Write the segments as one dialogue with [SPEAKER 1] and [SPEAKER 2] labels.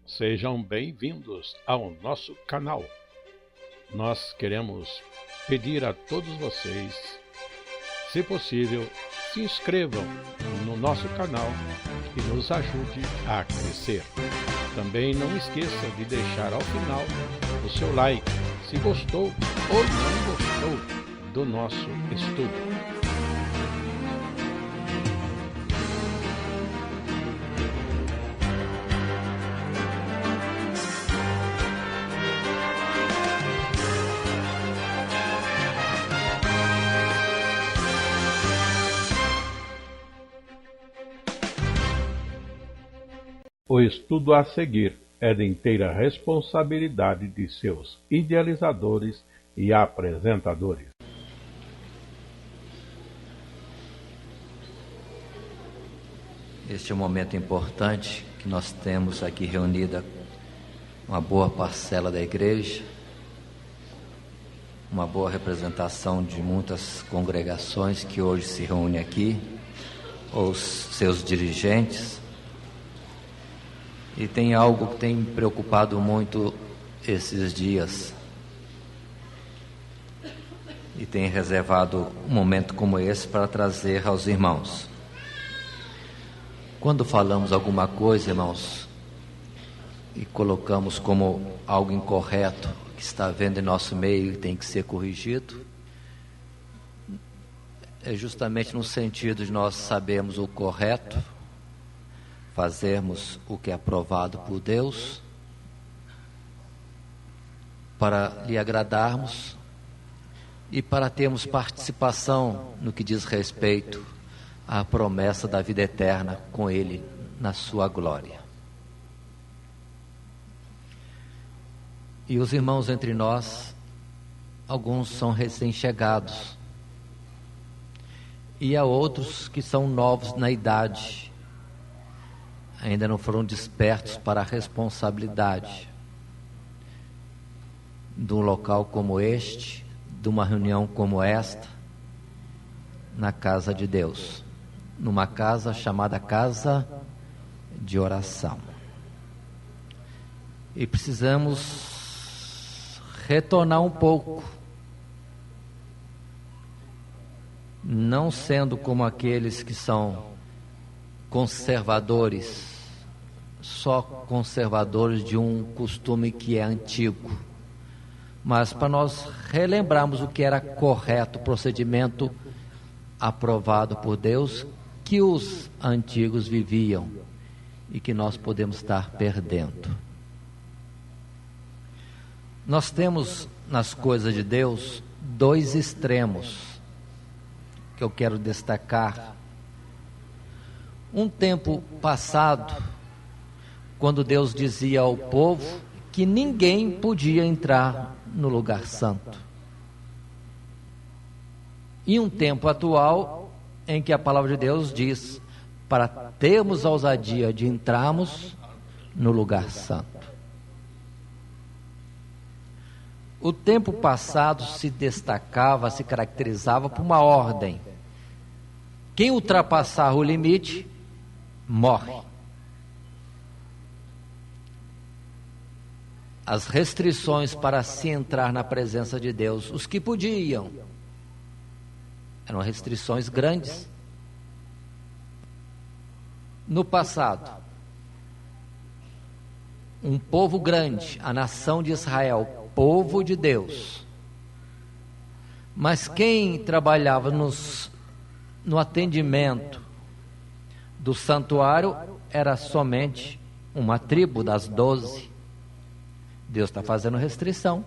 [SPEAKER 1] Sejam bem-vindos ao nosso canal. Nós queremos pedir a todos vocês, se possível, se inscrevam no nosso canal e nos ajude a crescer. Também não esqueça de deixar ao final o seu like, se gostou ou não gostou do nosso estudo. O estudo a seguir é de inteira responsabilidade de seus idealizadores e apresentadores.
[SPEAKER 2] Este é um momento importante que nós temos aqui reunida uma boa parcela da igreja, uma boa representação de muitas congregações que hoje se reúnem aqui, os seus dirigentes. E tem algo que tem me preocupado muito esses dias, e tem reservado um momento como esse para trazer aos irmãos. Quando falamos alguma coisa, irmãos, e colocamos como algo incorreto que está havendo em nosso meio e tem que ser corrigido, é justamente no sentido de nós sabermos o correto, fazermos o que é aprovado por Deus, para lhe agradarmos e para termos participação no que diz respeito à promessa da vida eterna com Ele na sua glória. E os irmãos entre nós, alguns são recém-chegados e há outros que são novos na idade, ainda não foram despertos para a responsabilidade de um local como este, de uma reunião como esta, na casa de Deus, numa casa chamada casa de oração. E precisamos retornar um pouco, não sendo como aqueles que são conservadores, só conservadores de um costume que é antigo, mas para nós relembrarmos o que era correto, o procedimento aprovado por Deus, que os antigos viviam e que nós podemos estar perdendo. Nós temos nas coisas de Deus dois extremos que eu quero destacar. Um tempo passado, quando Deus dizia ao povo que ninguém podia entrar no lugar santo. E um tempo atual, em que a palavra de Deus diz para termos a ousadia de entrarmos no lugar santo. O tempo passado se destacava, se caracterizava por uma ordem. Quem ultrapassar o limite, morre. As restrições para se entrar na presença de Deus, os que podiam, eram restrições grandes. No passado, um povo grande, a nação de Israel, povo de Deus, mas quem trabalhava no atendimento do santuário era somente uma tribo das 12. Deus está fazendo restrição.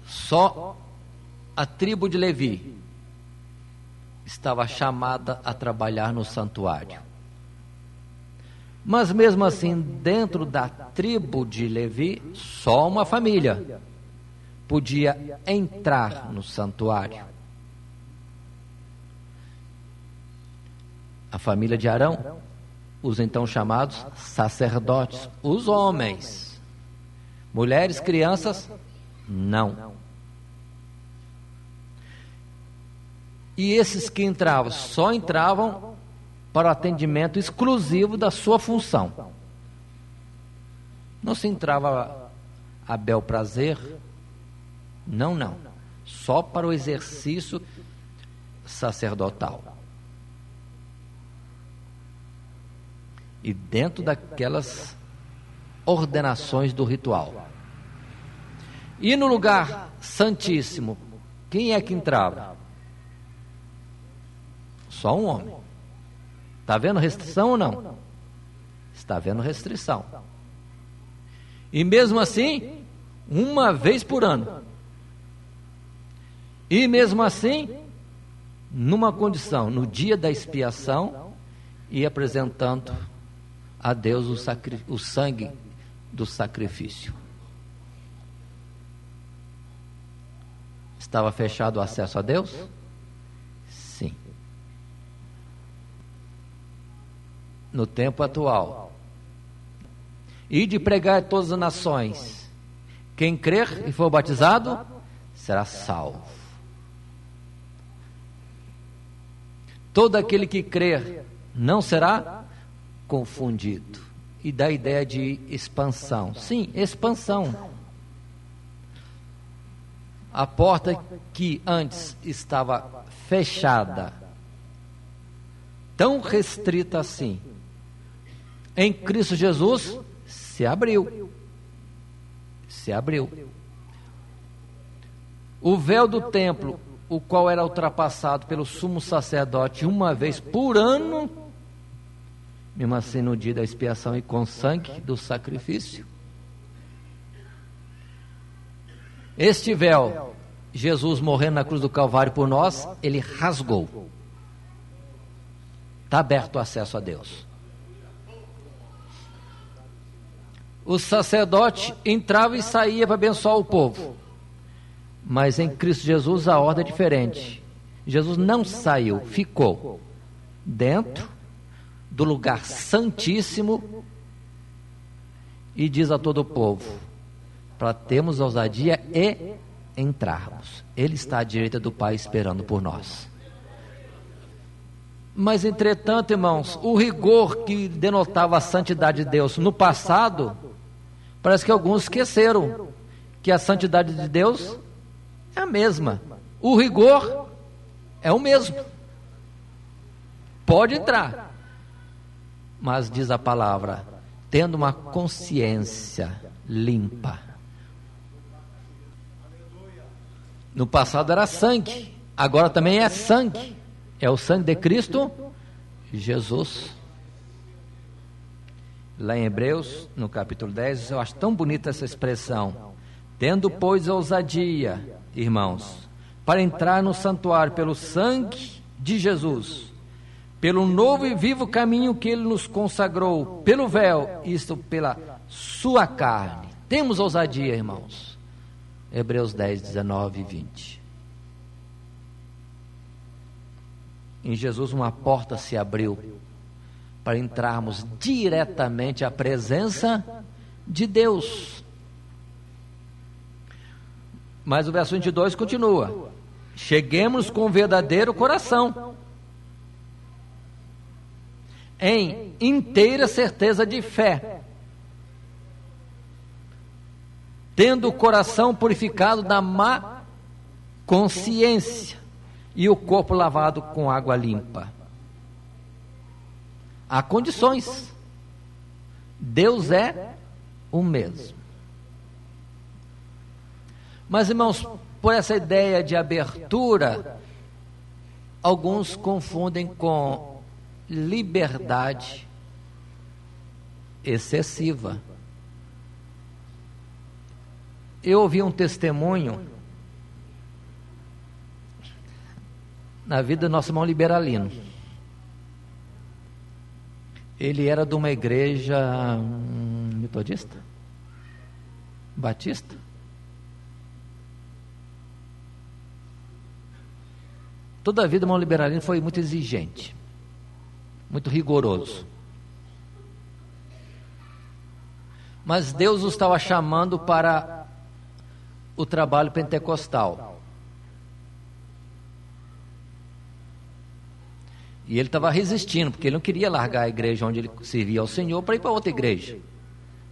[SPEAKER 2] Só a tribo de Levi estava chamada a trabalhar no santuário. Mas mesmo assim, dentro da tribo de Levi, só uma família podia entrar no santuário. A família de Arão, os então chamados sacerdotes, os homens. Mulheres, crianças, não. E esses que entravam, só entravam para o atendimento exclusivo da sua função. Não se entrava a bel prazer, não, só para o exercício sacerdotal. E dentro daquelas ordenações do ritual. E no lugar santíssimo, quem é que entrava? Só um homem. Está havendo restrição ou não? Está havendo restrição. E mesmo assim, uma vez por ano. E mesmo assim, numa condição, no dia da expiação, e apresentando a Deus o sangue do sacrifício. Estava fechado o acesso a Deus? Sim. No tempo atual, e de pregar a todas as nações, quem crer e for batizado será salvo. Todo aquele que crer não será confundido. E dá a ideia de expansão. Sim, expansão. A porta que antes estava fechada, tão restrita assim, em Cristo Jesus se abriu. Se abriu. O véu do templo, o qual era ultrapassado pelo sumo sacerdote uma vez por ano, mesmo assim no dia da expiação e com sangue do sacrifício, este véu, Jesus morrendo na cruz do Calvário por nós, ele rasgou. Está aberto o acesso a Deus. O sacerdote entrava e saía para abençoar o povo. Mas em Cristo Jesus a ordem é diferente. Jesus não saiu, ficou dentro do lugar santíssimo e diz a todo o povo, para termos ousadia e entrarmos. Ele está à direita do Pai esperando por nós. Mas entretanto, irmãos, o rigor que denotava a santidade de Deus no passado, parece que alguns esqueceram que a santidade de Deus é a mesma. O rigor é o mesmo. Pode entrar. Mas diz a palavra, tendo uma consciência limpa. No passado era sangue, agora também é sangue. É o sangue de Cristo Jesus. Lá em Hebreus, no capítulo 10, eu acho tão bonita essa expressão. Tendo, pois, ousadia, irmãos, para entrar no santuário pelo sangue de Jesus, pelo novo e vivo caminho que Ele nos consagrou, pelo véu, isto pela sua carne. Temos ousadia, irmãos. Hebreus 10, 19 e 20. Em Jesus uma porta se abriu para entrarmos diretamente à presença de Deus. Mas o verso 22 continua. Cheguemos com verdadeiro coração, em inteira certeza de fé, tendo o coração purificado da má consciência e o corpo lavado com água limpa. Há condições. Deus é o mesmo. Mas, irmãos, por essa ideia de abertura, alguns confundem com liberdade excessiva. Eu ouvi um testemunho na vida do nosso irmão Liberalino. Ele era de uma igreja metodista? Batista? Toda a vida o irmão Liberalino foi muito exigente, muito rigoroso. Mas Deus o estava chamando para o trabalho pentecostal. E ele estava resistindo, porque ele não queria largar a igreja onde ele servia ao Senhor para ir para outra igreja.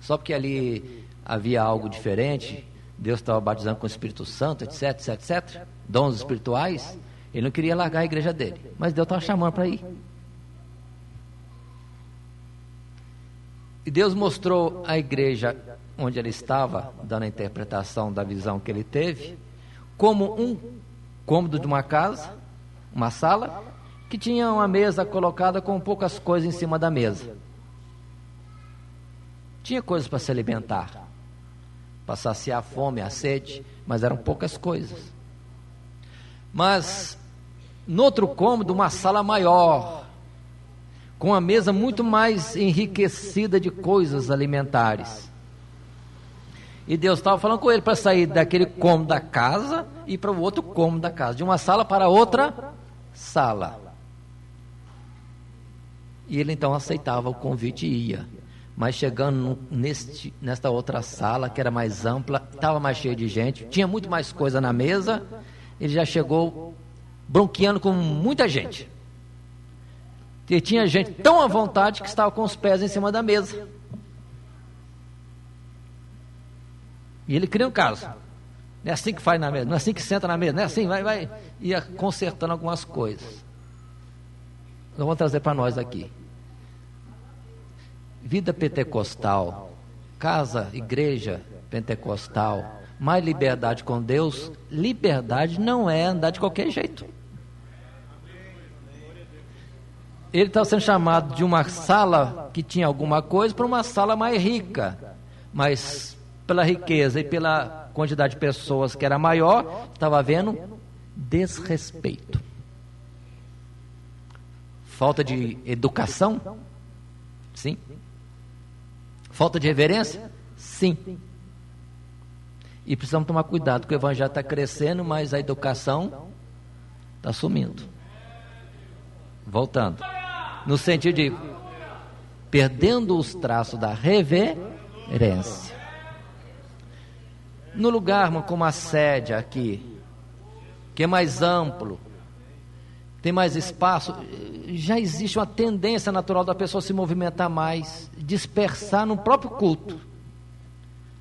[SPEAKER 2] Só porque ali havia algo diferente, Deus estava batizando com o Espírito Santo, etc, etc, etc, dons espirituais, ele não queria largar a igreja dele. Mas Deus estava chamando para ir. E Deus mostrou a igreja onde ele estava, dando a interpretação da visão que ele teve, como um cômodo de uma casa, uma sala, que tinha uma mesa colocada com poucas coisas em cima da mesa. Tinha coisas para se alimentar, para saciar a fome, a sede, mas eram poucas coisas. Mas, no outro cômodo, uma sala maior, com a mesa muito mais enriquecida de coisas alimentares. E Deus estava falando com ele para sair daquele cômodo da casa e ir para o outro cômodo da casa, de uma sala para outra sala. E ele então aceitava o convite e ia. Mas chegando nesta outra sala, que era mais ampla, estava mais cheio de gente, tinha muito mais coisa na mesa, ele já chegou bronqueando com muita gente. E tinha gente tão à vontade que estava com os pés em cima da mesa. E ele cria um caso. Não é assim que faz na mesa, não é assim que senta na mesa, não é assim, vai. Ia consertando algumas coisas. Nós vamos trazer para nós aqui. Vida pentecostal, casa, igreja pentecostal, mais liberdade com Deus. Liberdade não é andar de qualquer jeito. Ele está sendo chamado de uma sala que tinha alguma coisa para uma sala mais rica, mas pela riqueza e pela quantidade de pessoas que era maior, estava havendo desrespeito. Falta de educação? Sim. Falta de reverência? Sim. E precisamos tomar cuidado, porque o evangelho está crescendo, mas a educação está sumindo. Voltando. No sentido de perdendo os traços da reverência. No lugar como a sede aqui, que é mais amplo, tem mais espaço, já existe uma tendência natural da pessoa se movimentar mais, dispersar no próprio culto.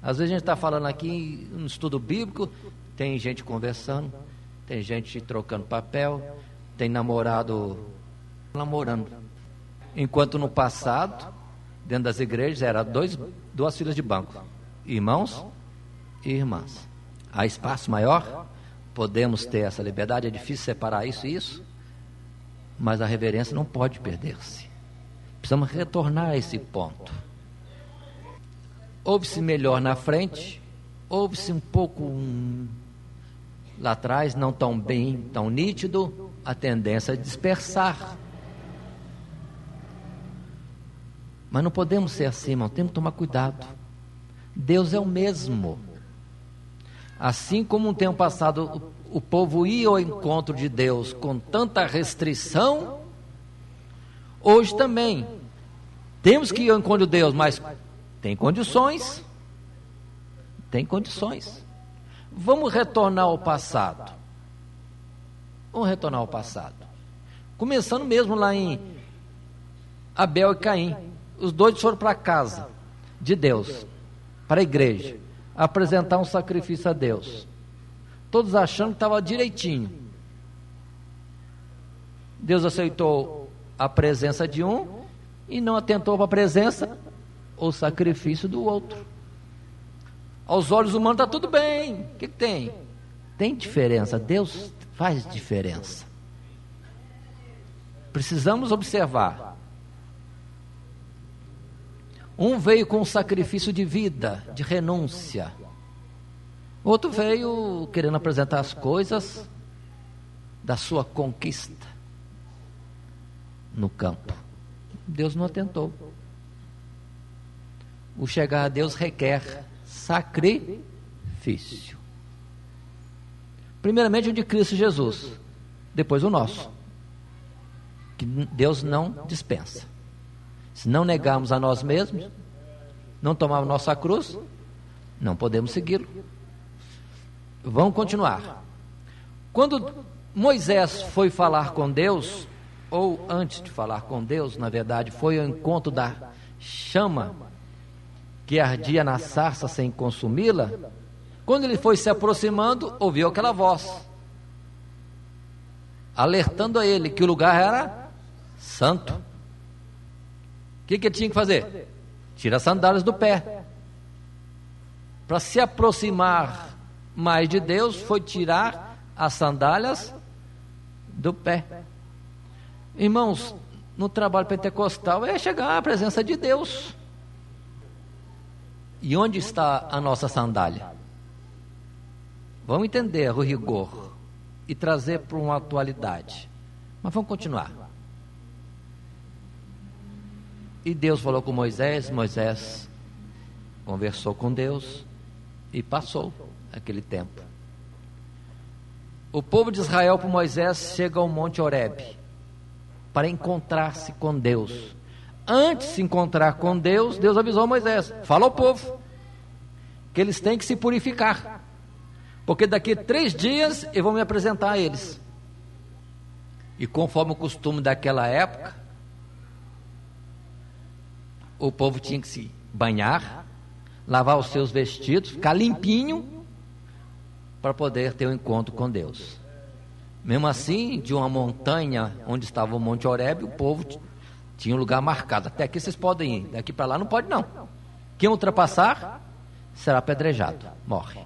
[SPEAKER 2] Às vezes a gente está falando aqui no estudo bíblico, tem gente conversando, tem gente trocando papel, tem namorando. Enquanto no passado, dentro das igrejas, era duas filas de banco, irmãos e irmãs. Há espaço maior, podemos ter essa liberdade, é difícil separar isso e isso, mas a reverência não pode perder-se. Precisamos retornar a esse ponto. Ouve-se melhor na frente, ouve-se um pouco lá atrás, não tão bem, tão nítido, a tendência é dispersar. Mas não podemos ser assim, irmão, temos que tomar cuidado. Deus é o mesmo. Assim como no tempo passado o povo ia ao encontro de Deus com tanta restrição, hoje também temos que ir ao encontro de Deus, mas tem condições. Vamos retornar ao passado. Começando mesmo lá em Abel e Caim. Os dois foram para a casa de Deus, para a igreja, apresentar um sacrifício a Deus. Todos achando que estava direitinho. Deus aceitou a presença de um e não atentou para a presença ou sacrifício do outro. Aos olhos humanos está tudo bem. O que tem? Tem diferença. Deus faz diferença. Precisamos observar. Um veio com um sacrifício de vida, de renúncia. Outro veio querendo apresentar as coisas da sua conquista no campo. Deus não atentou. O chegar a Deus requer sacrifício. Primeiramente o de Cristo Jesus, depois o nosso, que Deus não dispensa. Se não negarmos a nós mesmos, não tomarmos nossa cruz, não podemos segui-lo. Vamos continuar. Quando Moisés foi falar com Deus, ou antes de falar com Deus, na verdade, foi ao encontro da chama que ardia na sarça sem consumi-la. Quando ele foi se aproximando, ouviu aquela voz, alertando a ele que o lugar era santo. O que ele tinha que fazer? Tira as sandálias do pé. Para se aproximar mais de Deus, foi tirar as sandálias do pé. Irmãos, no trabalho pentecostal é chegar à presença de Deus. E onde está a nossa sandália? Vamos entender o rigor e trazer para uma atualidade. Mas vamos continuar. E Deus falou com Moisés, Moisés conversou com Deus e passou aquele tempo. O povo de Israel por Moisés chega ao Monte Horebe para encontrar-se com Deus. Antes de se encontrar com Deus, Deus avisou a Moisés: fala ao povo que eles têm que se purificar, porque daqui a 3 dias eu vou me apresentar a eles. E conforme o costume daquela época, o povo tinha que se banhar, lavar os seus vestidos, ficar limpinho, para poder ter um encontro com Deus. Mesmo assim, de uma montanha onde estava o Monte Horebe, o povo tinha um lugar marcado: até aqui vocês podem ir, daqui para lá não pode não. Quem ultrapassar será apedrejado, morre.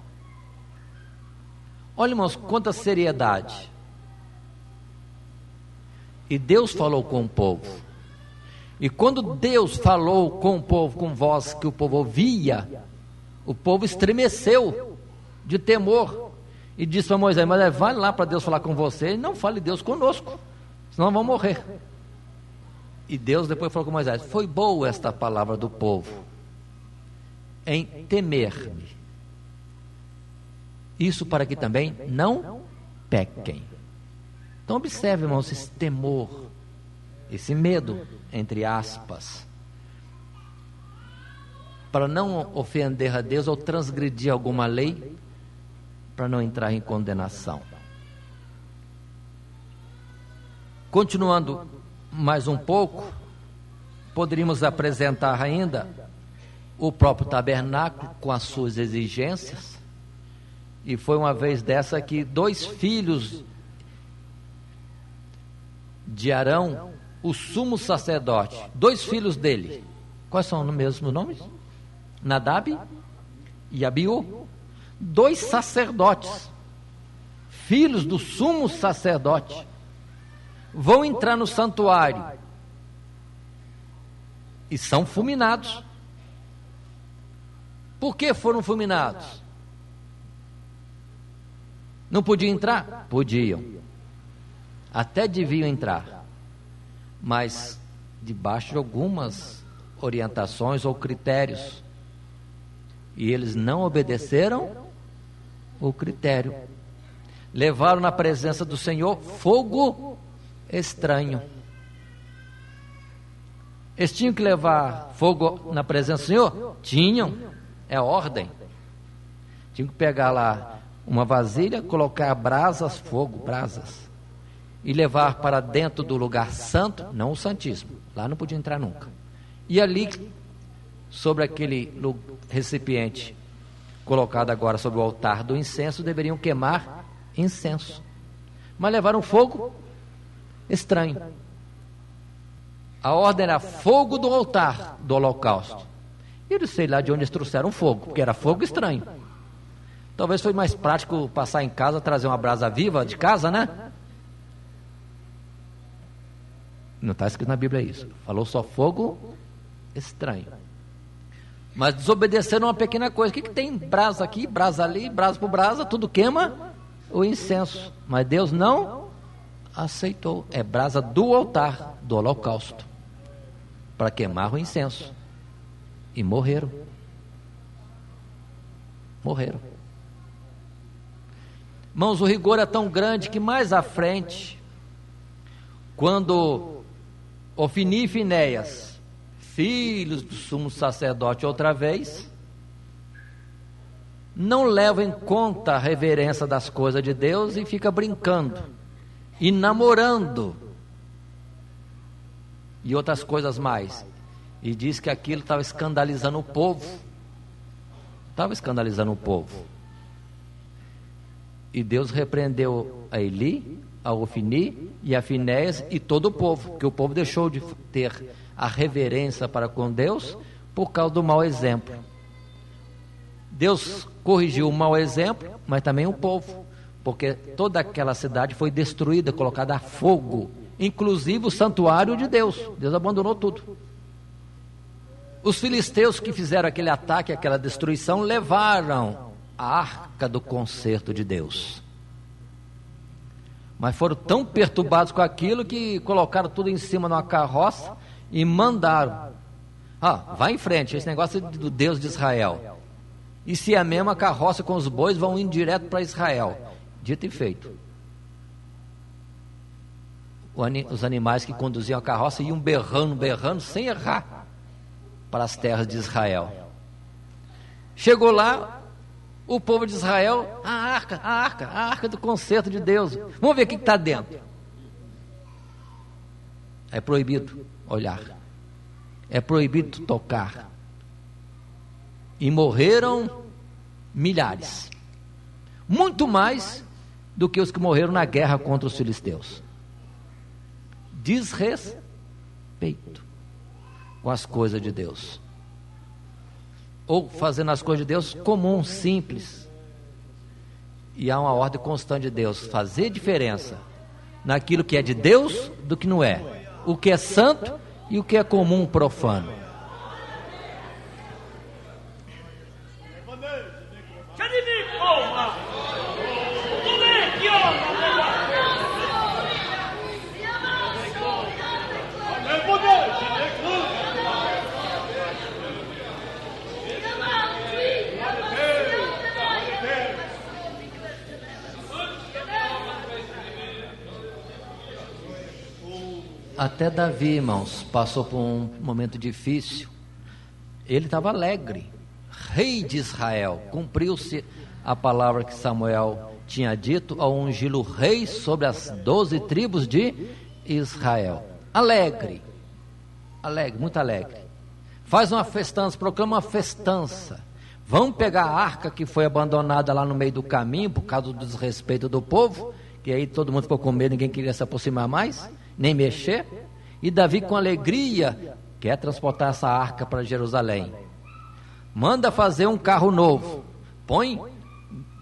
[SPEAKER 2] Olha, irmãos, quanta seriedade. E Deus falou com o povo. E quando Deus falou com o povo com voz que o povo ouvia, o povo estremeceu de temor e disse para Moisés: mas vai lá para Deus falar com você, e não fale Deus conosco, senão vamos morrer. E Deus depois falou com Moisés: foi boa esta palavra do povo em temer-me, isso para que também não pequem. Então observe, irmãos, esse temor, esse medo, entre aspas, para não ofender a Deus ou transgredir alguma lei, para não entrar em condenação. Continuando mais um pouco, poderíamos apresentar ainda o próprio tabernáculo com as suas exigências. E foi uma vez dessa que 2 filhos de Arão, o sumo sacerdote, 2 filhos dele, quais são os mesmos nomes? Nadab e Abiú. 2 sacerdotes, filhos do sumo sacerdote, vão entrar no santuário e são fulminados. Por que foram fulminados? Não podiam entrar? Podiam, até deviam entrar, mas debaixo de algumas orientações ou critérios, e eles não obedeceram o critério. Levaram na presença do Senhor fogo estranho. Eles tinham que levar fogo na presença do Senhor? Tinham, é ordem. Tinham que pegar lá uma vasilha, colocar brasas, fogo, brasas, e levar para dentro do lugar santo, não o santíssimo, lá não podia entrar nunca. E ali, sobre aquele recipiente colocado agora sobre o altar do incenso, deveriam queimar incenso, mas levaram fogo estranho. A ordem era fogo do altar do holocausto. E eu não sei lá de onde eles trouxeram fogo, porque era fogo estranho. Talvez foi mais prático passar em casa, trazer uma brasa viva de casa, né? Não está escrito na Bíblia isso. Falou só fogo estranho. Mas desobedeceram uma pequena coisa. O que tem? Brasa aqui, brasa ali, brasa por brasa, tudo queima o incenso. Mas Deus não aceitou. É brasa do altar, do holocausto, para queimar o incenso. E morreram. Morreram. Irmãos, o rigor é tão grande que mais à frente, quando Ofni e Finéias, filhos do sumo sacerdote outra vez, não levam em conta a reverência das coisas de Deus e fica brincando e namorando e outras coisas mais. E diz que aquilo estava escandalizando o povo. Estava escandalizando o povo. E Deus repreendeu a Eli, a Ofni e a Finéias e todo o povo, porque o povo deixou de ter a reverência para com Deus por causa do mau exemplo. Deus corrigiu o mau exemplo, mas também o povo, porque toda aquela cidade foi destruída, colocada a fogo, inclusive o santuário de Deus. Deus abandonou tudo. Os filisteus que fizeram aquele ataque, aquela destruição, levaram a arca do concerto de Deus. Mas foram tão perturbados com aquilo que colocaram tudo em cima de uma carroça e mandaram: vai em frente, esse negócio do Deus de Israel. E se é a mesma carroça com os bois, vão indo direto para Israel. Dito e feito. Os animais que conduziam a carroça iam berrando, sem errar, para as terras de Israel. Chegou lá, o povo de Israel: a arca do concerto de Deus. Vamos ver o que está dentro. É proibido olhar. É proibido tocar. E morreram milhares. Muito mais do que os que morreram na guerra contra os filisteus. Desrespeito com as coisas de Deus, ou fazendo as coisas de Deus comum, simples. E há uma ordem constante de Deus: fazer diferença naquilo que é de Deus do que não é, o que é santo e o que é comum, profano. Até Davi, irmãos, passou por um momento difícil. Ele estava alegre, rei de Israel. Cumpriu-se a palavra que Samuel tinha dito ao ungí-lo rei sobre as 12 tribos de Israel. Alegre, muito alegre. Faz uma festança, proclama uma festança. Vamos pegar a arca que foi abandonada lá no meio do caminho por causa do desrespeito do povo, que aí todo mundo ficou com medo, ninguém queria se aproximar mais, nem mexer. E Davi, com alegria, quer transportar essa arca para Jerusalém. Manda fazer um carro novo, põe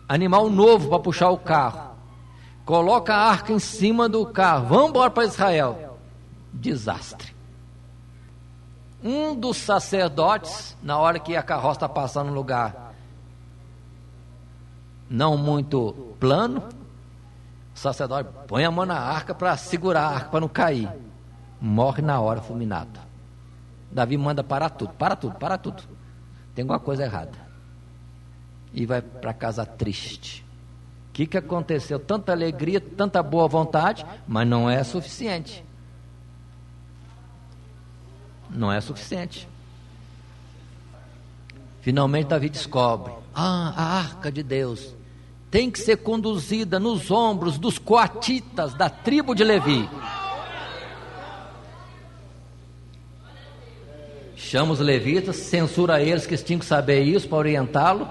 [SPEAKER 2] animal novo para puxar o carro, coloca a arca em cima do carro, vamos embora para Israel. Desastre. Um dos sacerdotes, na hora que a carroça está passando no lugar não muito plano, o sacerdote põe a mão na arca para segurar a arca, para não cair. Morre na hora, fulminado. Davi manda parar tudo. Tem alguma coisa errada. E vai para casa triste. O que aconteceu? Tanta alegria, tanta boa vontade, mas não é suficiente. Não é suficiente. Finalmente Davi descobre: a arca de Deus tem que ser conduzida nos ombros dos coatitas da tribo de Levi. Chama os levitas, censura eles, que eles tinham que saber isso para orientá-lo,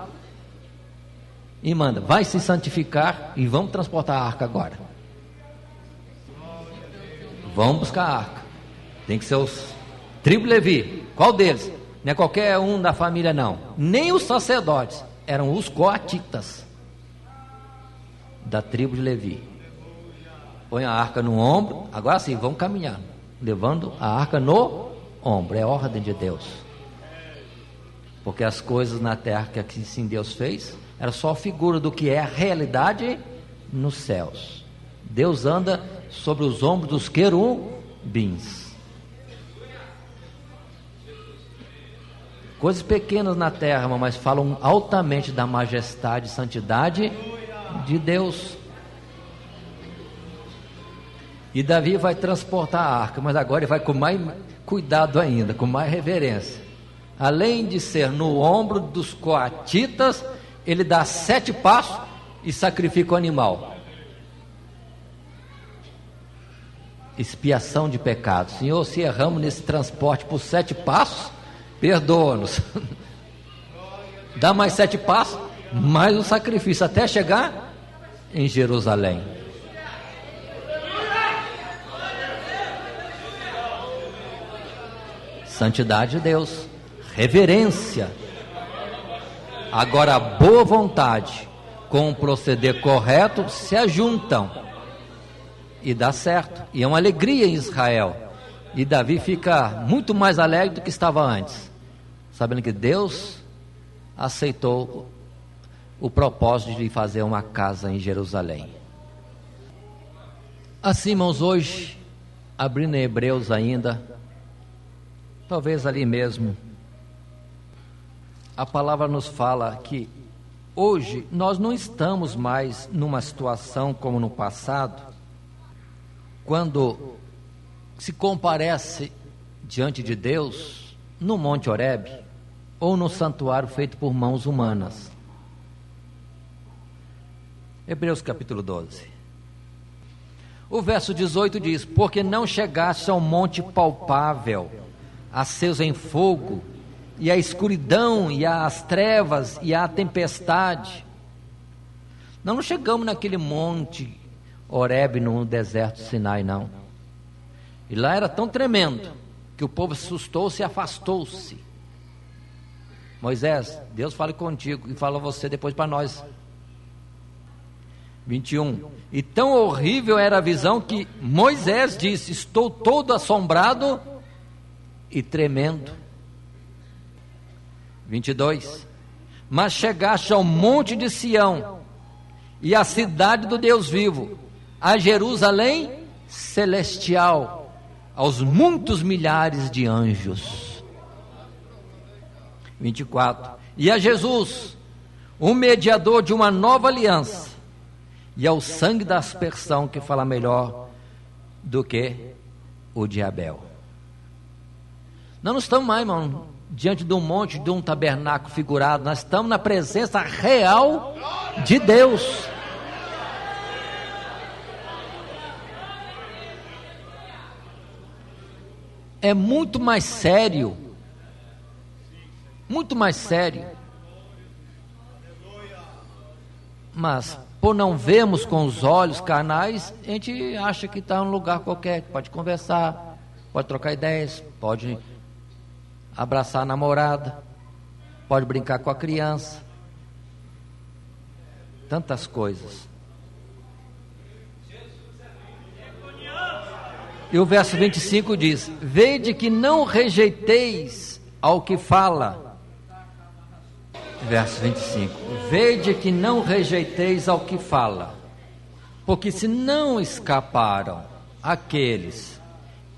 [SPEAKER 2] e manda: vai se santificar e vamos transportar a arca agora. Vamos buscar a arca. Tem que ser os tribo Levi. Qual deles? Não é qualquer um da família, não. Nem os sacerdotes. Eram os coatitas da tribo de Levi. Põe a arca no ombro. Agora sim, vamos caminhar, levando a arca no ombro. É ordem de Deus. Porque as coisas na terra que assim Deus fez era só figura do que é a realidade nos céus. Deus anda sobre os ombros dos querubins. Coisas pequenas na terra, mas falam altamente da majestade e santidade de Deus. E Davi vai transportar a arca, mas agora ele vai com mais cuidado ainda, com mais reverência. Além de ser no ombro dos coatitas, ele dá 7 passos e sacrifica o animal. expiação de pecados. Senhor, se erramos nesse transporte por 7 passos, perdoa-nos. Dá mais 7 passos, mais o sacrifício, até chegar em Jerusalém. Santidade de Deus, reverência. Agora a boa vontade com o proceder correto se ajuntam e dá certo, e é uma alegria em Israel, e Davi fica muito mais alegre do que estava antes, sabendo que Deus aceitou o propósito de fazer uma casa em Jerusalém. Assim, irmãos, hoje, abrindo em Hebreus ainda, talvez ali mesmo, a palavra nos fala que hoje nós não estamos mais numa situação como no passado, quando se comparece diante de Deus no Monte Horebe ou no santuário feito por mãos humanas. Hebreus capítulo 12. O verso 18 diz: porque não chegaste ao monte palpável, aceso em fogo, e a escuridão, e as trevas, e a tempestade. Não chegamos naquele monte Horebe no deserto Sinai, não. E lá era tão tremendo que o povo assustou-se e afastou-se. Moisés, Deus fale contigo e fala você depois para nós. 21. E tão horrível era a visão que Moisés disse: estou todo assombrado e tremendo. 22. Mas chegaste ao monte de Sião e à cidade do Deus vivo, a Jerusalém celestial, aos muitos milhares de anjos. 24. E a Jesus, o mediador de uma nova aliança, e ao sangue da aspersão, que fala melhor do que o de Abel. Nós não estamos mais, irmão, diante de um monte, de um tabernáculo figurado. Nós estamos na presença real de Deus. É muito mais sério, muito mais sério. Mas por não vermos com os olhos carnais, a gente acha que está em um lugar qualquer, pode conversar, pode trocar ideias, pode abraçar a namorada, pode brincar com a criança, tantas coisas. E o verso 25 diz: vede que não rejeiteis ao que fala. Verso 25: vede que não rejeiteis ao que fala, porque se não escaparam aqueles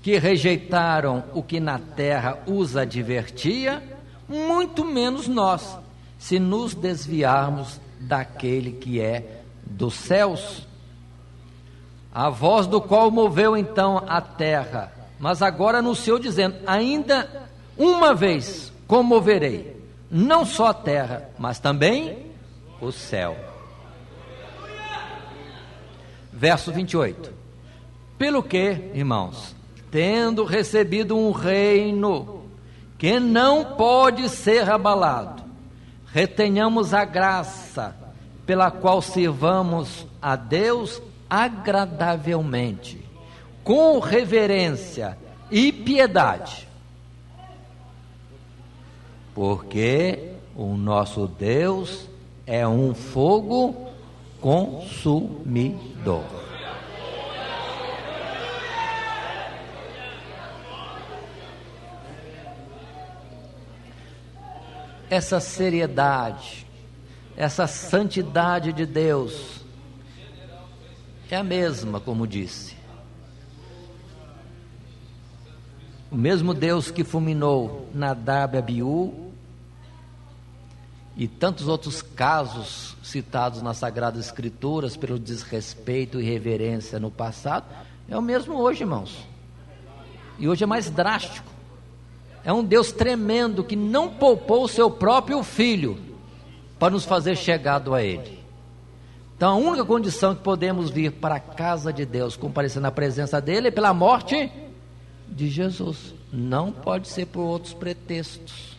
[SPEAKER 2] que rejeitaram o que na terra os advertia, muito menos nós, se nos desviarmos daquele que é dos céus, a voz do qual moveu então a terra, mas agora anunciou dizendo: ainda uma vez comoverei, não só a terra, mas também o céu. Verso 28. Pelo que, irmãos, tendo recebido um reino que não pode ser abalado, retenhamos a graça pela qual sirvamos a Deus agradavelmente, com reverência e piedade, porque o nosso Deus é um fogo consumidor. Essa seriedade, essa santidade de Deus é a mesma, como disse. O mesmo Deus que fulminou Nadab e Abiú e tantos outros casos citados nas Sagradas Escrituras pelo desrespeito e irreverência no passado, é o mesmo hoje, irmãos. E hoje é mais drástico. É um Deus tremendo que não poupou o seu próprio filho para nos fazer chegado a Ele. Então a única condição que podemos vir para a casa de Deus, comparecer na presença dele, é pela morte de Jesus. Não pode ser por outros pretextos.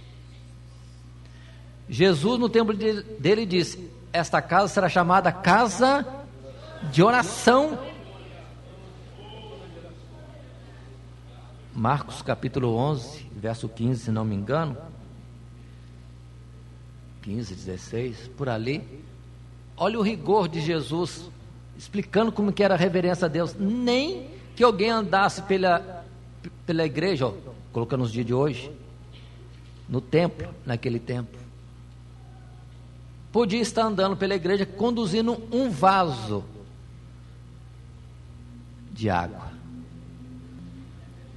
[SPEAKER 2] Jesus no templo dele disse: esta casa será chamada casa de oração. Marcos capítulo 11, verso 15, se não me engano, 15, 16, por ali. Olha o rigor de Jesus, explicando como que era a reverência a Deus. Nem que alguém andasse pela igreja, ó, colocando os dias de hoje, no templo, naquele tempo, podia estar andando pela igreja conduzindo um vaso de água.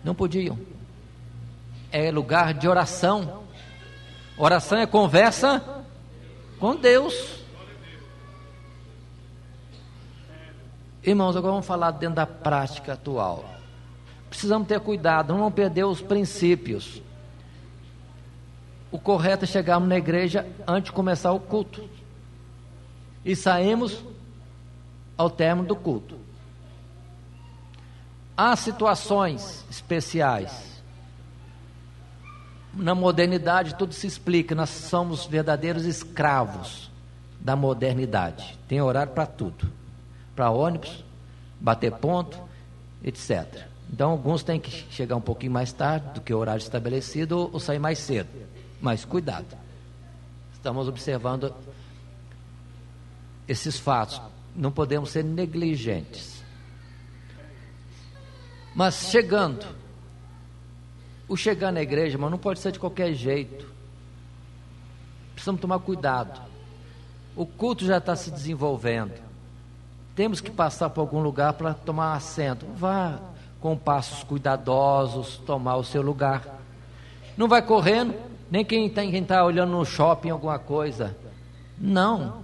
[SPEAKER 2] Não podiam. É lugar de oração. Oração é conversa com Deus. Irmãos, agora vamos falar dentro da prática atual. Precisamos ter cuidado, não perder os princípios. O correto é chegarmos na igreja antes de começar o culto e saímos ao término do culto. Há situações especiais. Na modernidade tudo se explica. Nós somos verdadeiros escravos da modernidade. Tem horário para tudo, para ônibus, bater ponto, etc. Então alguns têm que chegar um pouquinho mais tarde do que o horário estabelecido ou sair mais cedo. Mas cuidado, estamos observando esses fatos, não podemos ser negligentes. Mas chegando na igreja, mas não pode ser de qualquer jeito. Precisamos tomar cuidado. O culto já está se desenvolvendo. Temos que passar por algum lugar para tomar assento. Vá com passos cuidadosos, tomar o seu lugar. Não vai correndo, nem quem está olhando no shopping alguma coisa. Não,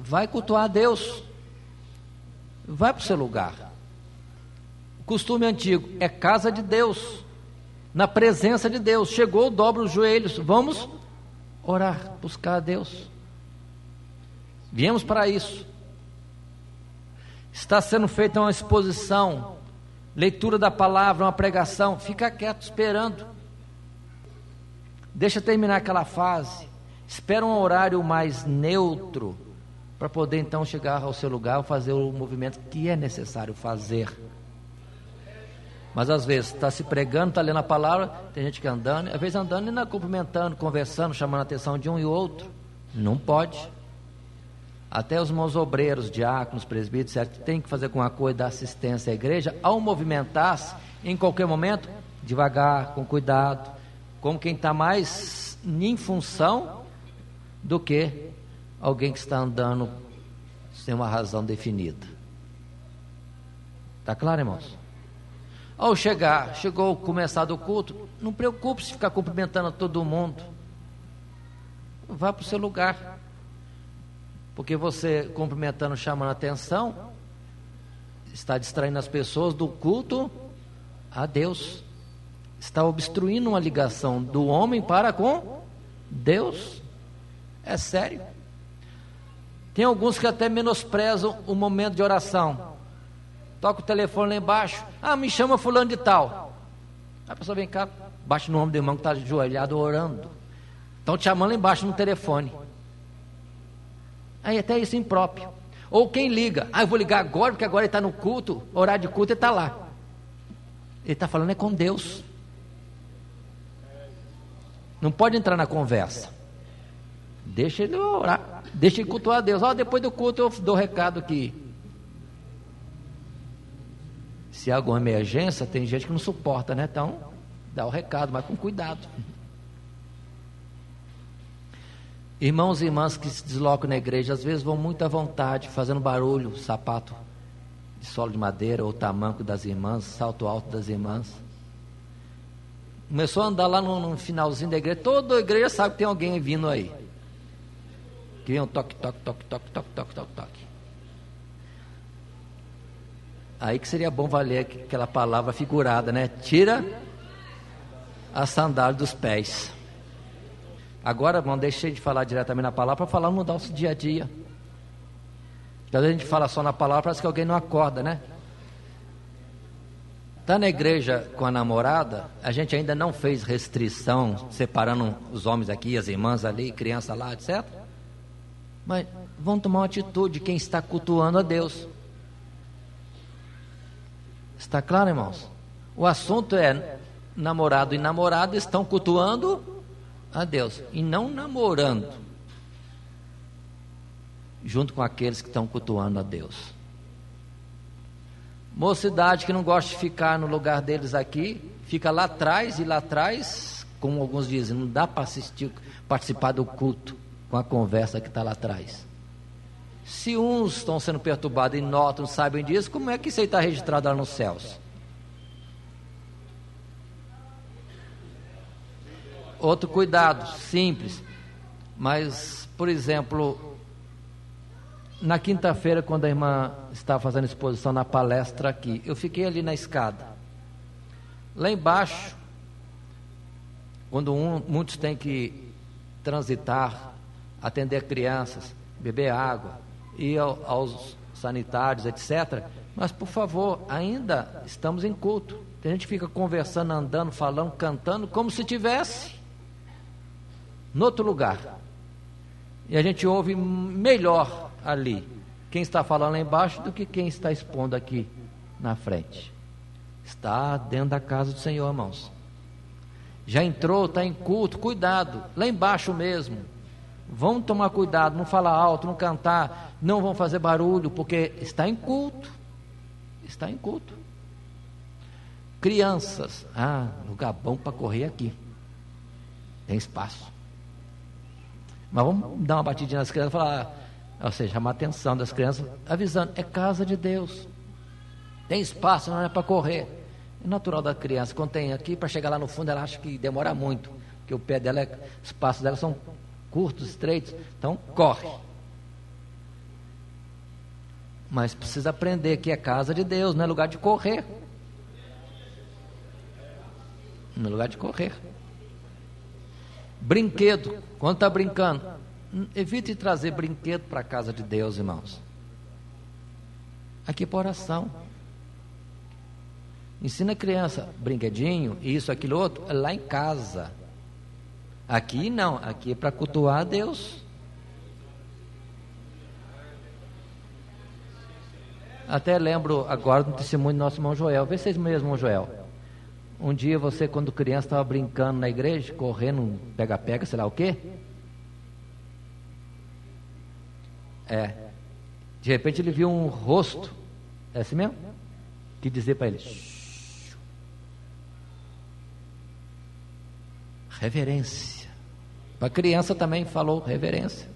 [SPEAKER 2] vai cultuar a Deus. Vai para o seu lugar. O costume antigo é casa de Deus, na presença de Deus. Chegou, dobra os joelhos, vamos orar, buscar a Deus. Viemos para isso. Está sendo feita uma exposição, leitura da palavra, uma pregação. Fica quieto, esperando. Deixa terminar aquela fase. Espera um horário mais neutro, para poder então chegar ao seu lugar, fazer o movimento que é necessário fazer. Mas às vezes está se pregando, está lendo a palavra, tem gente que andando, às vezes andando e não cumprimentando, conversando, chamando a atenção de um e outro. Não pode. Até os irmãos obreiros, diáconos, presbíteros, certo, tem que fazer alguma coisa da assistência à igreja, ao movimentar-se, em qualquer momento, devagar, com cuidado, como quem está mais em função do que alguém que está andando sem uma razão definida. Está claro, irmãos? Ao chegou começar do culto, não preocupe-se ficar cumprimentando todo mundo. Vá para o seu lugar. Porque você cumprimentando, chamando a atenção, está distraindo as pessoas do culto a Deus. Está obstruindo uma ligação do homem para com Deus. É sério. Tem alguns que até menosprezam o momento de oração. Toca o telefone lá embaixo. Me chama fulano de tal. A pessoa vem cá, bate no ombro do irmão que está ajoelhado orando. Estão te chamando lá embaixo no telefone. Aí até isso impróprio. Ou quem liga, eu vou ligar agora, porque agora ele está no culto, horário de culto, ele está lá. Ele está falando com Deus. Não pode entrar na conversa. Deixa ele orar, deixa ele cultuar a Deus. Depois do culto eu dou recado aqui. Se há alguma emergência, tem gente que não suporta, né? Então, dá o recado, mas com cuidado. Irmãos e irmãs que se deslocam na igreja, às vezes vão muito à vontade, fazendo barulho, sapato de solo de madeira, ou tamanco das irmãs, salto alto das irmãs. Começou a andar lá no finalzinho da igreja, toda a igreja sabe que tem alguém vindo aí. Que vem um toque, toque, toque, toque, toque, toque, toque, toque. Aí que seria bom valer aquela palavra figurada, né? Tira a sandália dos pés. Agora, irmão, deixei de falar diretamente na palavra para falar no nosso dia a dia. Às vezes a gente fala só na palavra, parece que alguém não acorda, né? Está na igreja com a namorada, a gente ainda não fez restrição, separando os homens aqui, as irmãs ali, criança lá, etc. Mas vamos tomar uma atitude, quem está cultuando a Deus. Está claro, irmãos? O assunto é, namorado e namorada estão cultuando a Deus, e não namorando, junto com aqueles que estão cultuando a Deus. Mocidade que não gosta de ficar no lugar deles aqui, fica lá atrás, e lá atrás, como alguns dizem, não dá para assistir, participar do culto com a conversa que está lá atrás. Se uns estão sendo perturbados e notam, sabem disso, como é que isso aí está registrado lá nos céus? Outro cuidado, simples, mas, por exemplo, na quinta-feira, quando a irmã estava fazendo exposição na palestra aqui, eu fiquei ali na escada. Lá embaixo, quando muitos têm que transitar, atender crianças, beber água, ir aos sanitários, etc. Mas, por favor, ainda estamos em culto. Tem gente que fica conversando, andando, falando, cantando, como se tivesse no outro lugar. E a gente ouve melhor ali quem está falando lá embaixo do que quem está expondo aqui na frente. Está dentro da casa do Senhor, irmãos. Já entrou, está em culto, cuidado, lá embaixo mesmo. Vamos tomar cuidado, não falar alto, não cantar, não vão fazer barulho, porque está em culto. Está em culto. Crianças, lugar bom para correr aqui. Tem espaço. Mas vamos dar uma batidinha nas crianças e falar, ou seja, chamar a atenção das crianças, avisando, é casa de Deus. Tem espaço, não é para correr. É natural da criança, quando tem aqui, para chegar lá no fundo, ela acha que demora muito, porque o pé dela, os passos dela são curtos, estreitos, então corre. Mas precisa aprender que é casa de Deus, não é lugar de correr. Não é lugar de correr. Brinquedo, quando está brincando, evite trazer brinquedo para a casa de Deus, irmãos. Aqui é para oração. Ensina a criança, brinquedinho, isso, aquilo, outro, lá em casa. Aqui não, aqui é para cultuar a Deus. Até lembro agora do testemunho do nosso irmão Joel. Vê vocês mesmo, irmão Joel. Um dia você, quando criança, estava brincando na igreja, correndo, pega-pega, sei lá o quê. De repente ele viu um rosto, é assim mesmo? Que dizer para ele, reverência. Para a criança também falou reverência.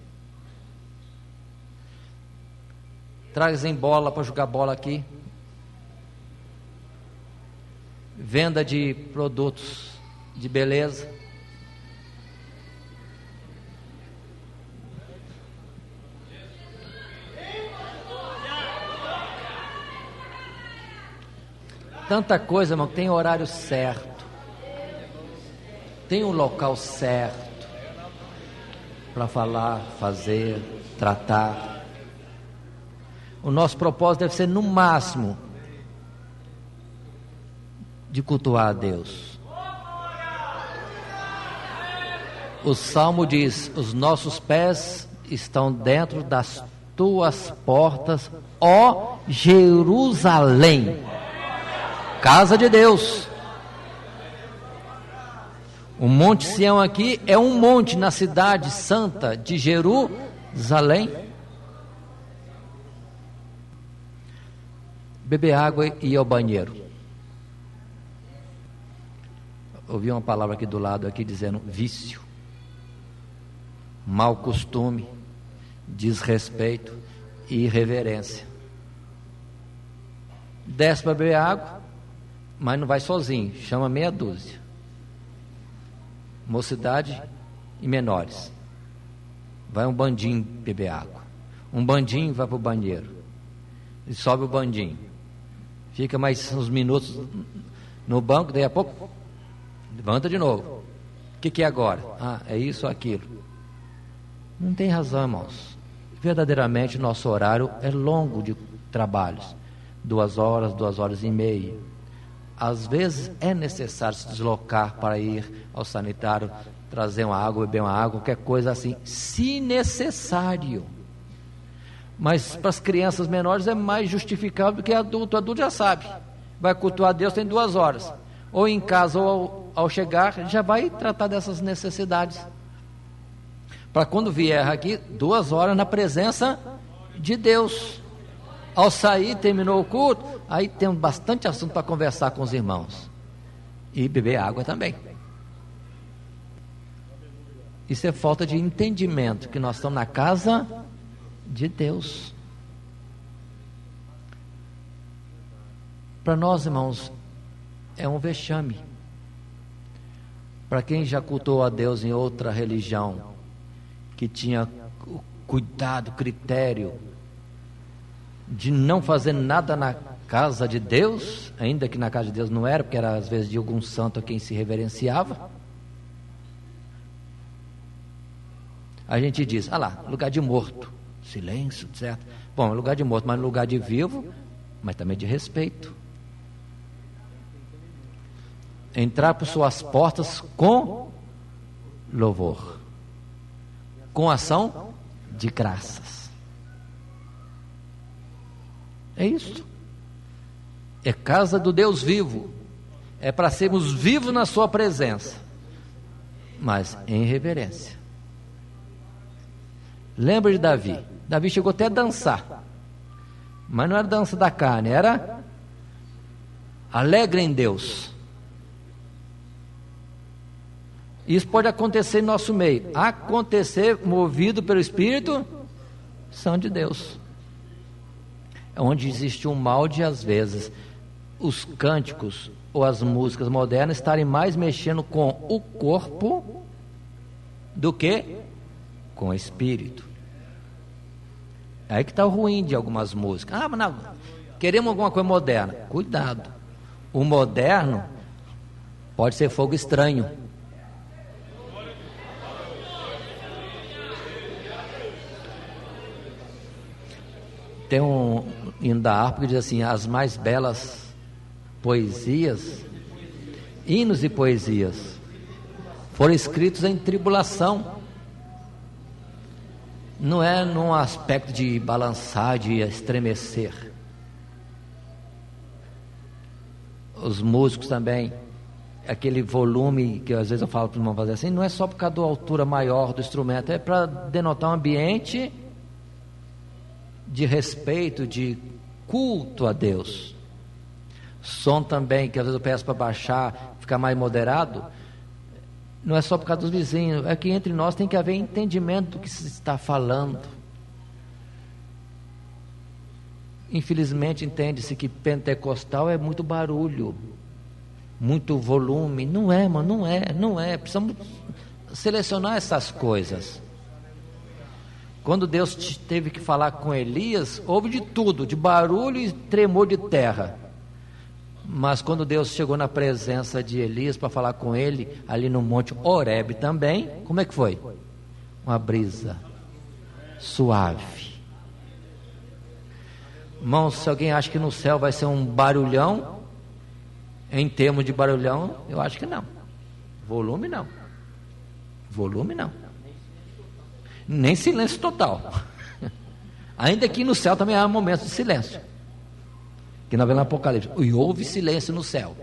[SPEAKER 2] Trazem bola para jogar bola aqui. Venda de produtos de beleza. Tanta coisa, irmão, tem horário certo, tem um local certo para falar, fazer, tratar. O nosso propósito deve ser, no máximo, de cultuar a Deus. O Salmo diz: os nossos pés estão dentro das tuas portas, ó Jerusalém, casa de Deus. O Monte Sião aqui é um monte na cidade santa de Jerusalém. Beber água e ir ao banheiro. Ouvi uma palavra aqui do lado aqui dizendo vício, mau costume, desrespeito e irreverência. Desce para beber água, mas não vai sozinho, chama meia dúzia. Mocidade e menores. Vai um bandinho beber água. Um bandinho vai para o banheiro. E sobe o bandinho. Fica mais uns minutos no banco, daí a pouco levanta de novo. O que é agora? É isso ou aquilo. Não tem razão, irmãos. verdadeiramente nosso horário é longo de trabalhos, 2 horas, 2 horas e meia. Às vezes é necessário se deslocar para ir ao sanitário, trazer uma água, beber uma água, qualquer coisa assim, se necessário. Mas para as crianças menores é mais justificável do que adulto. O adulto já sabe, vai cultuar Deus, tem 2 horas, ou em casa ou ao chegar, já vai tratar dessas necessidades, para quando vier aqui, 2 horas na presença de Deus. Ao sair, terminou o culto, aí tem bastante assunto para conversar com os irmãos, e beber água também. Isso é falta de entendimento, que nós estamos na casa de Deus. Para nós, irmãos, é um vexame. Para quem já cultuou a Deus em outra religião, que tinha cuidado, critério de não fazer nada na casa de Deus, ainda que na casa de Deus não era, porque era às vezes de algum santo a quem se reverenciava. A gente diz, lá, lugar de morto, silêncio, certo? Bom, lugar de morto, mas lugar de vivo, mas também de respeito. Entrar por suas portas com louvor, com ação de graças. É isso. É casa do Deus vivo. É para sermos vivos na sua presença, mas em reverência. Lembra de Davi? Davi chegou até a dançar, mas não era dança da carne, era alegre em Deus. Isso pode acontecer em nosso meio, acontecer movido pelo Espírito Santo de Deus. É onde existe um mal de, às vezes, os cânticos ou as músicas modernas estarem mais mexendo com o corpo do que com o espírito. É aí que está o ruim de algumas músicas. Mas não, queremos alguma coisa moderna. Cuidado, o moderno pode ser fogo estranho. Tem um hino da harpa que diz assim: as mais belas poesias, hinos e poesias, foram escritos em tribulação. Não é num aspecto de balançar, de estremecer. Os músicos também, aquele volume que às vezes eu falo para o irmão fazer assim, não é só por causa da altura maior do instrumento, é para denotar um ambiente de respeito, de culto a Deus. Som também, que às vezes eu peço para baixar, ficar mais moderado, não é só por causa dos vizinhos, é que entre nós tem que haver entendimento do que se está falando. Infelizmente entende-se que pentecostal é muito barulho, muito volume. Não é, mano, não é. Precisamos selecionar essas coisas. Quando Deus teve que falar com Elias, houve de tudo, de barulho e tremor de terra. Mas quando Deus chegou na presença de Elias para falar com ele, ali no monte Horebe também, como é que foi? Uma brisa suave. Irmãos, se alguém acha que no céu vai ser um barulhão, em termos de barulhão, eu acho que não. Volume não. Nem silêncio total. Ainda que no céu também há momentos de silêncio, que nós vemos no Apocalipse, e houve silêncio no céu.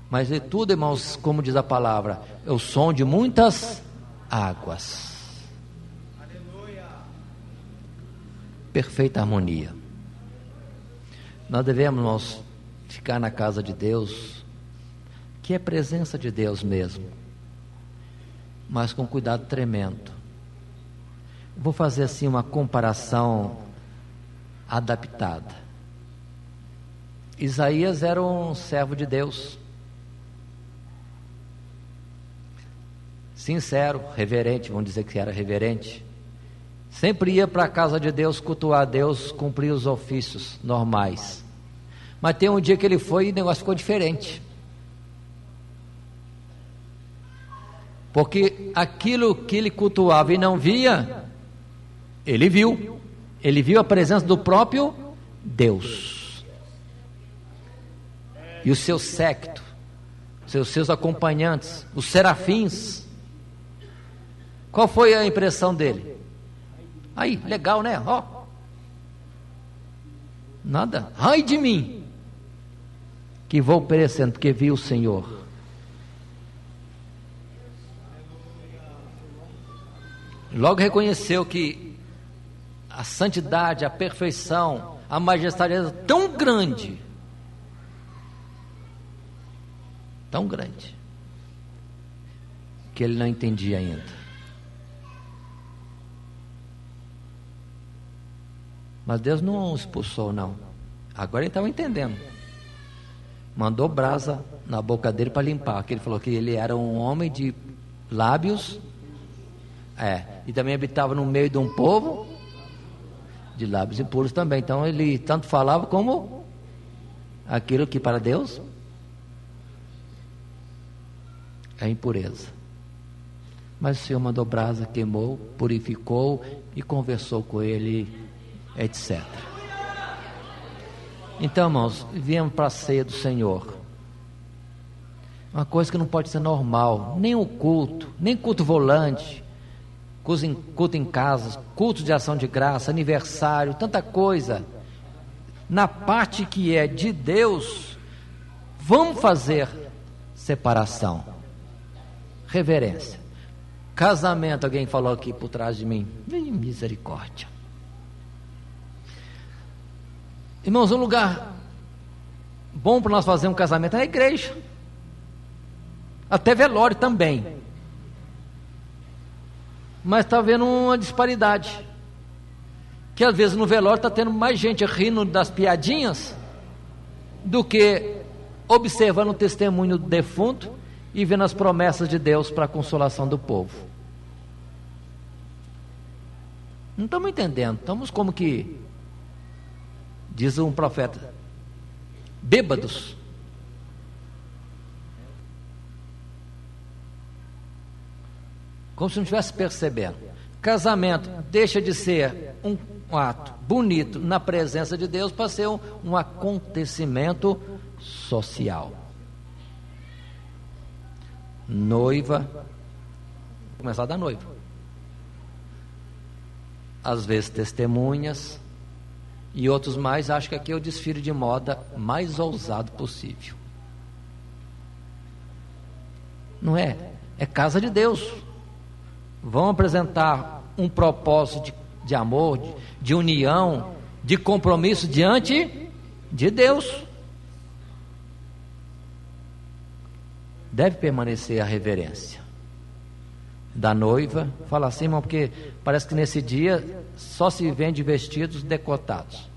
[SPEAKER 2] Mas de tudo, irmãos, como diz a palavra, é o som de muitas águas. Aleluia. Perfeita harmonia. Nós devemos, irmãos, ficar na casa de Deus, que é presença de Deus mesmo, mas com cuidado tremendo. Vou fazer assim uma comparação adaptada. Isaías era um servo de Deus, sincero, reverente, vamos dizer que era reverente, sempre ia para a casa de Deus, cultuar a Deus, cumprir os ofícios normais. Mas tem um dia que ele foi e o negócio ficou diferente, porque aquilo que ele cultuava e não via, Ele viu a presença do próprio Deus. E o seu séquito, seus acompanhantes, os serafins. Qual foi a impressão dele? Aí, legal, né? Ó. Nada. Ai de mim, que vou perecendo, porque vi o Senhor. Logo reconheceu que a santidade, a perfeição, a majestade era tão grande, que ele não entendia ainda. Mas Deus não o expulsou, não. Agora ele estava entendendo. Mandou brasa na boca dele para limpar. Porque ele falou que ele era um homem de lábios. E também habitava no meio de um povo de lábios impuros também. Então ele tanto falava como aquilo que para Deus é impureza. Mas o Senhor mandou brasa, queimou, purificou e conversou com ele, etc. Então, irmãos, viemos para a ceia do Senhor. Uma coisa que não pode ser normal, nem o culto, nem culto volante, culto em casa, culto de ação de graça, aniversário, tanta coisa. Na parte que é de Deus, vamos fazer separação, reverência. Casamento, alguém falou aqui por trás de mim, misericórdia. Irmãos, um lugar bom para nós fazer um casamento é a igreja, até velório também. Mas está havendo uma disparidade, que às vezes no velório está tendo mais gente rindo das piadinhas do que observando o testemunho do defunto e vendo as promessas de Deus para a consolação do povo. Não estamos entendendo, estamos como que diz um profeta, bêbados. Como se não estivesse percebendo. Casamento deixa de ser um ato bonito na presença de Deus para ser um acontecimento social. Noiva, vou começar da noiva. Às vezes testemunhas, e outros mais acham que aqui é o desfile de moda mais ousado possível. Não é? É casa de Deus. Vão apresentar um propósito de amor, de união, de compromisso diante de Deus. Deve permanecer a reverência da noiva. Fala assim, irmão, porque parece que nesse dia só se vende vestidos decotados.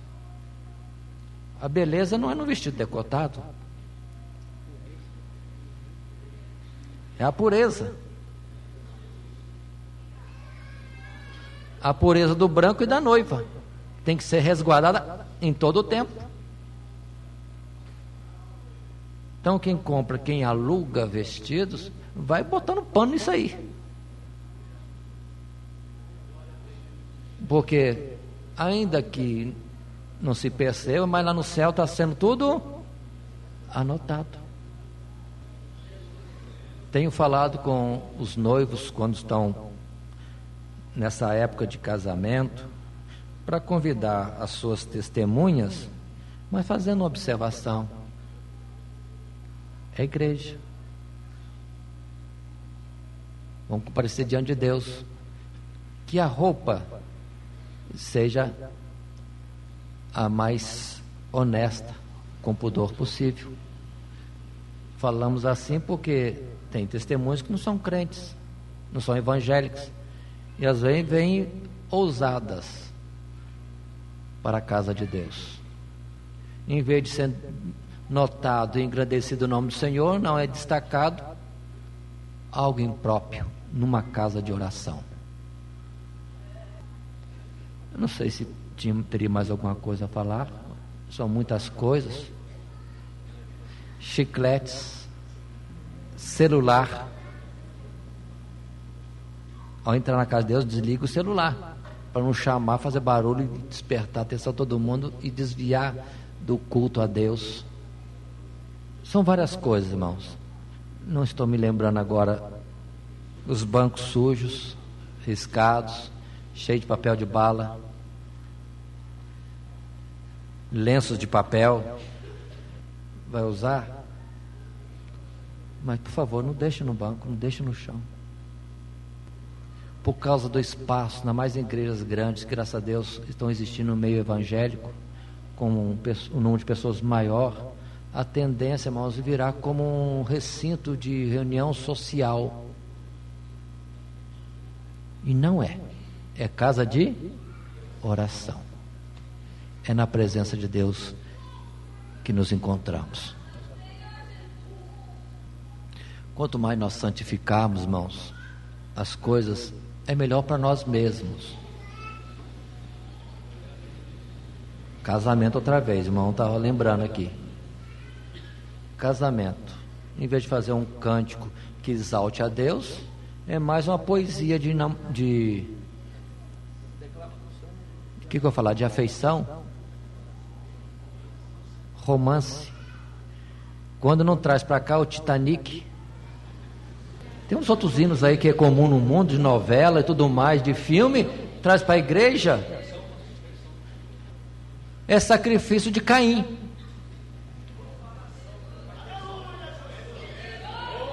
[SPEAKER 2] A beleza não é no vestido decotado, é a pureza. A pureza do branco e da noiva tem que ser resguardada em todo o tempo. Então quem compra, quem aluga vestidos, vai botando pano nisso aí. Porque ainda que não se perceba, mas lá no céu está sendo tudo anotado. Tenho falado com os noivos quando estão nessa época de casamento, para convidar as suas testemunhas, mas fazendo uma observação. É igreja. Vamos comparecer diante de Deus. Que a roupa seja a mais honesta, com pudor possível. Falamos assim porque tem testemunhas que não são crentes, não são evangélicos, e às vezes vêm ousadas para a casa de Deus. Em vez de ser notado e engrandecido o nome do Senhor, não é destacado algo impróprio numa casa de oração. Eu não sei se teria mais alguma coisa a falar. São muitas coisas. Chicletes, celular. Ao entrar na casa de Deus, desliga o celular. para não chamar, fazer barulho e despertar a atenção de todo mundo e desviar do culto a Deus. São várias coisas, irmãos. Não estou me lembrando agora. Os bancos sujos, riscados, cheios de papel de bala, lenços de papel. Vai usar? Mas por favor, não deixe no banco, não deixe no chão. Por causa do espaço, ainda mais em igrejas grandes, que graças a Deus estão existindo no meio evangélico, com um número de pessoas maior, a tendência, irmãos, é virar como um recinto de reunião social. E não é. É casa de oração. É na presença de Deus que nos encontramos. Quanto mais nós santificarmos, irmãos, as coisas, é melhor para nós mesmos. Casamento outra vez, irmão, estava lembrando aqui. Casamento, em vez de fazer um cântico que exalte a Deus, é mais uma poesia de o que eu vou falar? De afeição, romance. Quando não traz para cá o Titanic. Tem uns outros hinos aí que é comum no mundo, de novela e tudo mais, de filme, traz para a igreja. É sacrifício de Caim.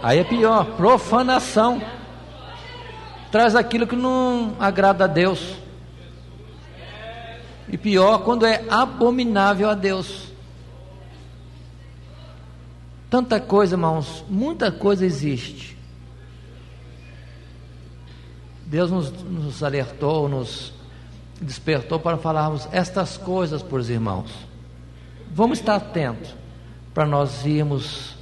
[SPEAKER 2] Aí é pior, profanação. Traz aquilo que não agrada a Deus. E pior, quando é abominável a Deus. Tanta coisa, irmãos, muita coisa existe. Deus nos alertou, nos despertou para falarmos estas coisas para os irmãos. Vamos estar atentos para nós irmos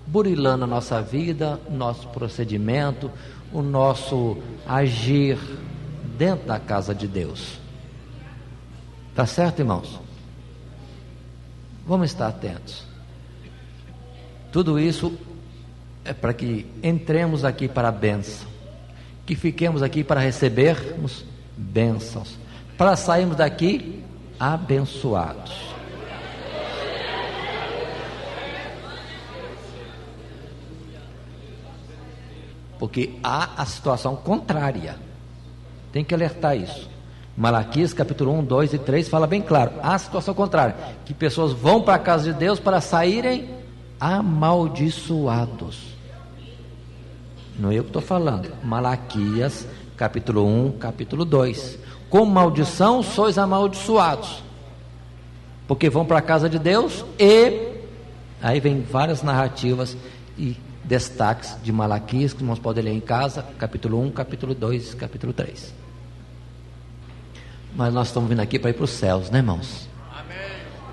[SPEAKER 2] burilando a nossa vida, nosso procedimento, o nosso agir dentro da casa de Deus. Tá certo, irmãos? Vamos estar atentos. Tudo isso é para que entremos aqui para a bênção, que fiquemos aqui para recebermos bênçãos, para sairmos daqui abençoados. Porque há a situação contrária. Tem que alertar isso. Malaquias capítulo 1, 2 e 3 fala bem claro. Há a situação contrária, que pessoas vão para a casa de Deus para saírem amaldiçoados. Não é eu que estou falando. Malaquias capítulo 1, capítulo 2. Com maldição sois amaldiçoados, porque vão para a casa de Deus e aí vem várias narrativas e destaques de Malaquias que nós podemos ler em casa, capítulo 1, capítulo 2, capítulo 3. Mas nós estamos vindo aqui para ir para os céus, né, irmãos?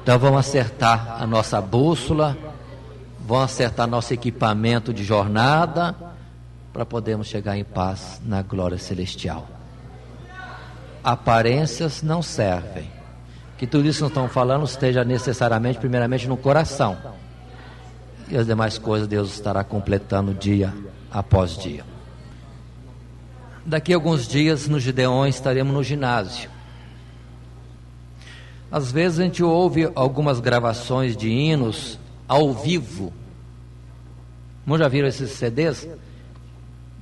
[SPEAKER 2] Então vamos acertar a nossa bússola, vamos acertar nosso equipamento de jornada, para podermos chegar em paz na glória celestial. Aparências não servem. Que tudo isso que nós estamos falando esteja necessariamente, primeiramente, no coração. E as demais coisas Deus estará completando dia após dia. Daqui a alguns dias, nos Gideões, estaremos no ginásio. Às vezes a gente ouve algumas gravações de hinos ao vivo. Não já viram esses CDs?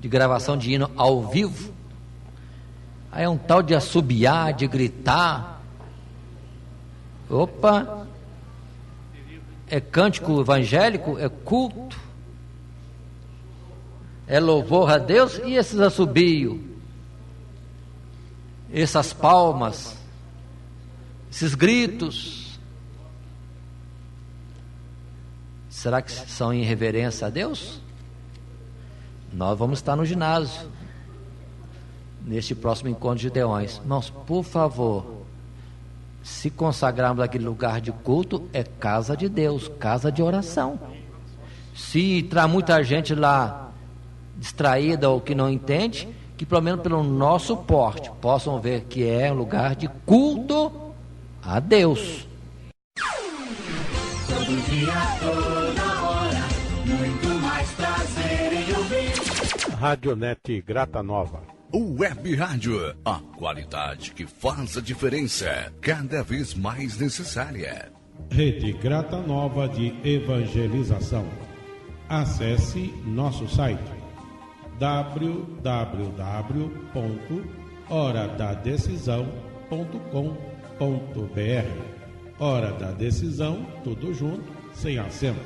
[SPEAKER 2] De gravação de hino ao vivo? Aí é um tal de assobiar, de gritar. Opa! É cântico evangélico? É culto? É louvor a Deus? E esses assobios? Essas palmas? Esses gritos? Será que são em reverência a Deus? Nós vamos estar no ginásio neste próximo encontro de Gideões. Irmãos, por favor, se consagrarmos aquele lugar de culto, é casa de Deus, casa de oração. Se entrar muita gente lá distraída ou que não entende, que pelo menos pelo nosso porte possam ver que é um lugar de culto a Deus.
[SPEAKER 3] Todo dia, toda hora, muito mais prazer em ouvir.
[SPEAKER 1] Radionete Grata Nova.
[SPEAKER 4] Web Rádio, a qualidade que faz a diferença, cada vez mais necessária.
[SPEAKER 1] Rede Grata Nova de Evangelização. Acesse nosso site www.horadadecisão.com.br. Hora da Decisão, tudo junto, sem acento.